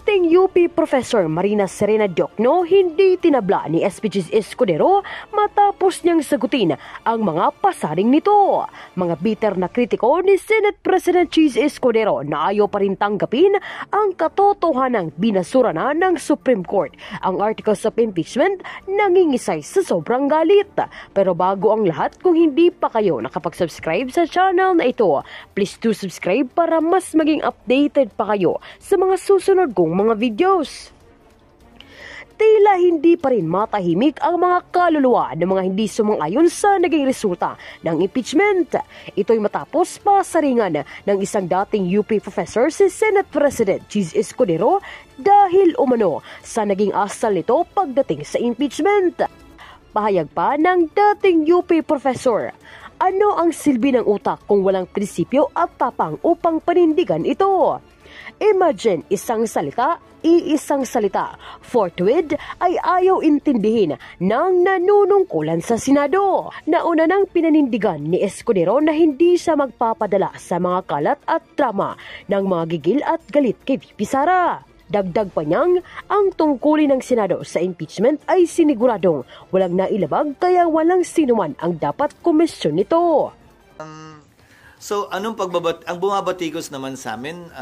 Dating UP Professor Marina Serena Diokno hindi tinabla ni SPG Escudero matapos niyang sagutin ang mga pasaring nito. Mga bitter na kritiko ni Senate President Cheese Escudero na ayaw pa rin tanggapin ang katotohanang binasura na ng Supreme Court. Ang articles of impeachment nangingisay sa sobrang galit. Pero bago ang lahat, kung hindi pa kayo nakapag-subscribe sa channel na ito, please do subscribe para mas maging updated pa kayo sa mga susunod kong mga videos. Tila hindi pa rin matahimik ang mga kaluluwa ng mga hindi sumang-ayon sa naging resulta ng impeachment. Ito'y matapos pasaringan ng isang dating UP professor si Senate President Cheese Escudero dahil umano sa naging asal nito pagdating sa impeachment. Pahayag pa ng dating UP professor, ano ang silbi ng utak kung walang prinsipyo at tapang upang panindigan ito? Imagine isang salita, iisang salita. Forthwith ay ayaw intindihin ng nanunungkulan sa Senado. Nauna nang pinanindigan ni Escudero na hindi siya magpapadala sa mga kalat at drama ng mga gigil at galit kay VP Sara. Dagdag pa niyang ang tungkulin ng Senado sa impeachment ay siniguradong walang nailabag kaya walang sinuman ang dapat komisyon nito. So, ang bumabatikos naman sa amin,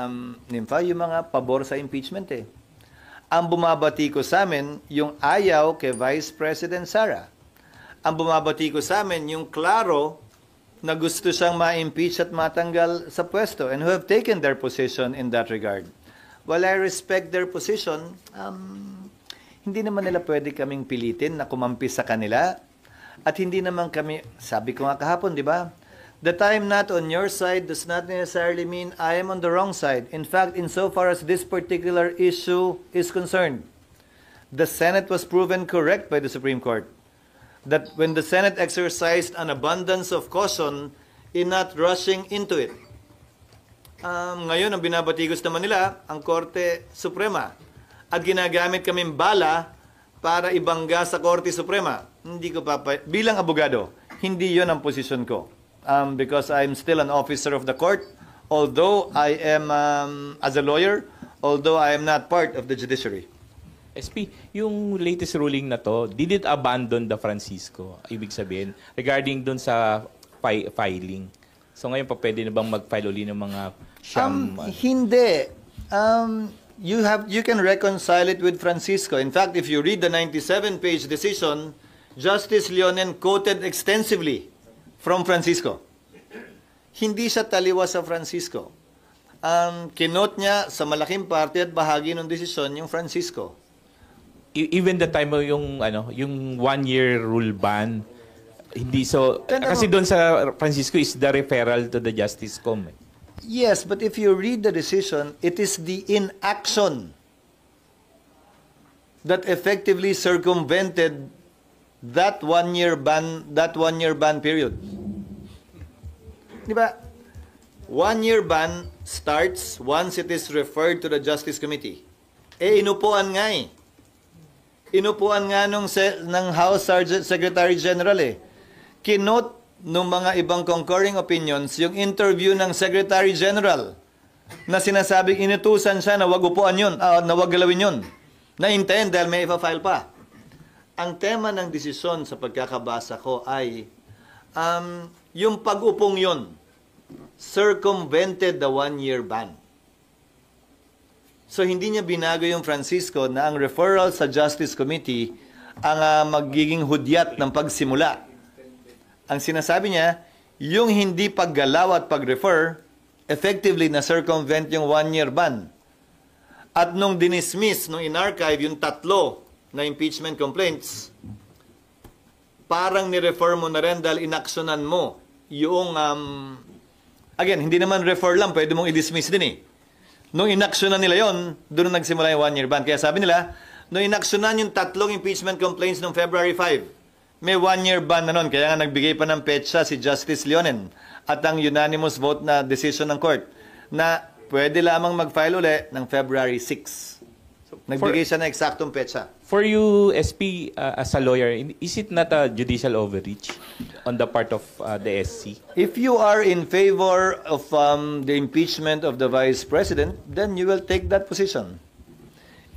Nympha, yung mga pabor sa impeachment eh. Ang bumabatikos sa amin, yung ayaw kay Vice President Sara. Ang bumabatikos sa amin, yung klaro na gusto siyang ma-impeach at matanggal sa pwesto and who have taken their position in that regard. While I respect their position, hindi naman nila pwede kaming pilitin na kumampi sa kanila at hindi naman kami, sabi ko nga kahapon, di ba? The time not on your side does not necessarily mean I am on the wrong side. In fact, insofar as this particular issue is concerned, the Senate was proven correct by the Supreme Court. That when the Senate exercised an abundance of caution in not rushing into it. Ngayon, ang binabatikos naman nila, ang Korte Suprema. At ginagamit kaming bala para ibangga sa Korte Suprema. Hindi ko bilang abogado, hindi yon ang posisyon ko. Because I'm still an officer of the court, although I am, as a lawyer, although I am not part of the judiciary. SP, yung latest ruling na to, did it abandon the Francisco? Ibig sabihin, regarding dun sa filing. So ngayon pa pwede na bang mag-file uli ng mga sham? Hindi. You can reconcile it with Francisco. In fact, if you read the 97-page decision, Justice Leonen quoted extensively from Francisco. Hindi siya taliwa sa Francisco. Kinote niya sa malaking parte at bahagi ng desisyon yung Francisco. Even the time yung one-year rule ban, hindi so kasi doon sa Francisco is the referral to the Justice Com. Yes, but if you read the decision, it is the inaction that effectively circumvented that one-year ban period. Di ba? One-year ban starts once it is referred to the Justice Committee. Inupuan nga eh. Inupuan nga ng House Secretary General eh. Kinote ng mga ibang concurring opinions yung interview ng Secretary General na sinasabing inutusan siya na wag upuan yun, na wag galawin yun. Na-intent dahil may ipa-file pa. Ang tema ng desisyon sa pagkakabasa ko ay yung pag-upong yun circumvented the one-year ban. So hindi niya binago yung Francisco na ang referral sa Justice Committee ang magiging hudyat ng pagsimula. Ang sinasabi niya, yung hindi paggalaw at pag-refer, effectively na circumvent yung one-year ban. At nung dinismiss, nung in-archive yung tatlo na impeachment complaints, parang ni-refer mo na rin dahil inaksyonan mo yung, again, hindi naman refer lang, pwede mong i-dismiss din eh. Nung inaksyonan nila yon, doon nagsimula yung one-year ban. Kaya sabi nila, nung inaksyonan yung tatlong impeachment complaints noong February 5, may one-year ban na nun. Kaya nga nagbigay pa ng petsa si Justice Leonen at ang unanimous vote na decision ng court na pwede lamang mag-file uli ng February 6. Nagbigay siya ng eksaktong petsa. For you, SP, as a lawyer, is it not a judicial overreach on the part of the SC? If you are in favor of the impeachment of the Vice President, then you will take that position.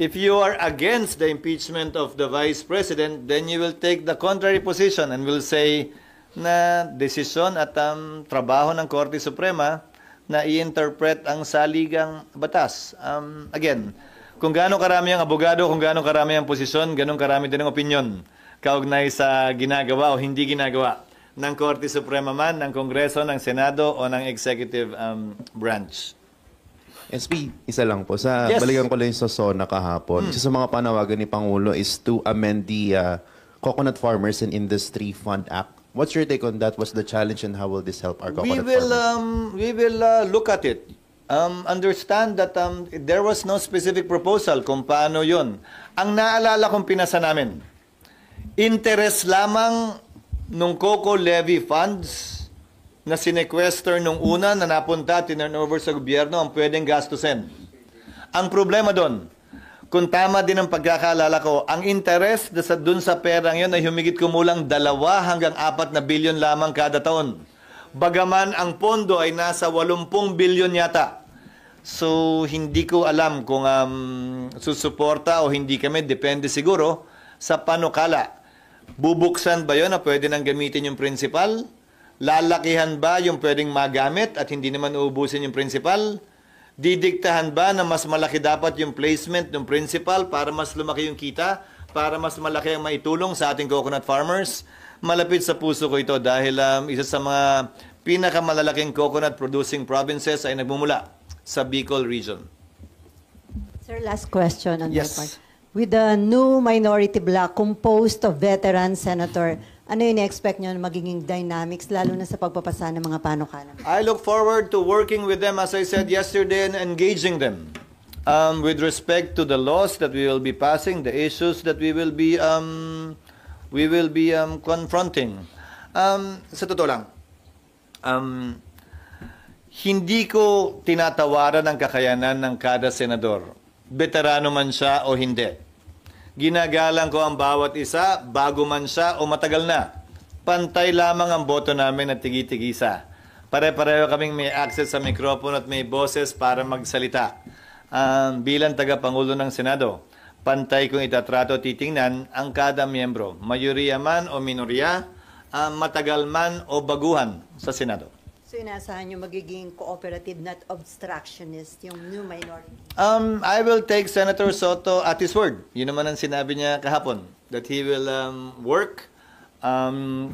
If you are against the impeachment of the Vice President, then you will take the contrary position and will say na desisyon at trabaho ng Korte Suprema na i-interpret ang saligang batas. Again, kung gaano karami ang abogado, kung gaano karami ang posisyon, ganun karami din ang opinyon kaugnay sa ginagawa o hindi ginagawa ng Korte Suprema man, ng Kongreso, ng Senado o ng Executive Branch. SP, isa lang po. Sa Yes. balikan ko lang yung sa SONA kahapon. Isa sa mga panawagan ni Pangulo is to amend the Coconut Farmers and Industry Fund Act. What's your take on that? What's the challenge and how will this help our coconut farmers? We will look at it. Understand that there was no specific proposal kung paano yun. Ang naalala kong pinasa namin, interest lamang nung Coco Levy funds na sinequester nung una na napunta, tinurnover sa gobyerno ang pwedeng gastusin. Ang problema doon, kung tama din ang pagkakaalala ko, ang interest dun sa perang yun ay humigit kumulang 2 hanggang 4 na bilyon lamang kada taon. Bagaman ang pondo ay nasa 80 bilyon yata. So, hindi ko alam kung susuporta o hindi kami, depende siguro sa panukala. Bubuksan ba yun na pwede nang gamitin yung principal? Lalakihan ba yung pwedeng magamit at hindi naman uubusin yung principal? Didiktahan ba na mas malaki dapat yung placement ng principal para mas lumaki yung kita? Para mas malaki ang maitulong sa ating coconut farmers? Malapit sa puso ko ito dahil isa sa mga pinakamalalaking coconut producing provinces ay nagmumula sa Bicol region. Sir, last question on Yes. my part. With the new minority bloc composed of veteran senator, ano yung expect nyo na magiging dynamics, lalo na sa pagpapasa ng mga panukala? I look forward to working with them, as I said yesterday, and engaging them with respect to the laws that we will be passing, the issues that we will be confronting. Sa totoo lang, hindi ko tinatawaran ang kakayanan ng kada senador, veterano man siya o hindi. Ginagalang ko ang bawat isa, bago man siya o matagal na. Pantay lamang ang boto namin at tigi-tigisa. Pare-pareho kaming may access sa mikropono at may boses para magsalita. Bilang tagapangulo ng Senado, pantay kong itatrato titingnan ang kada miyembro, mayoriya man o minorya, matagal man o baguhan sa Senado. So inaasahan nyo magiging cooperative, not obstructionist, yung new minority? I will take Senator Soto at his word. Yun naman ang sinabi niya kahapon, that he will work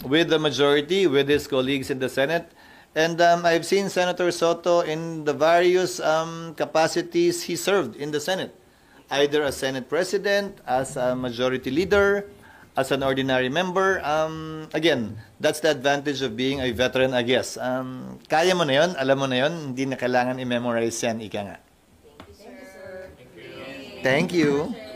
with the majority, with his colleagues in the Senate. And I've seen Senator Soto in the various capacities he served in the Senate. Either as Senate President, as a majority leader, as an ordinary member. Again, that's the advantage of being a veteran, I guess. Kaya mo na yun, alam mo na yun, hindi na kailangan i-memorize yan, ika nga. Thank you, sir. Thank you.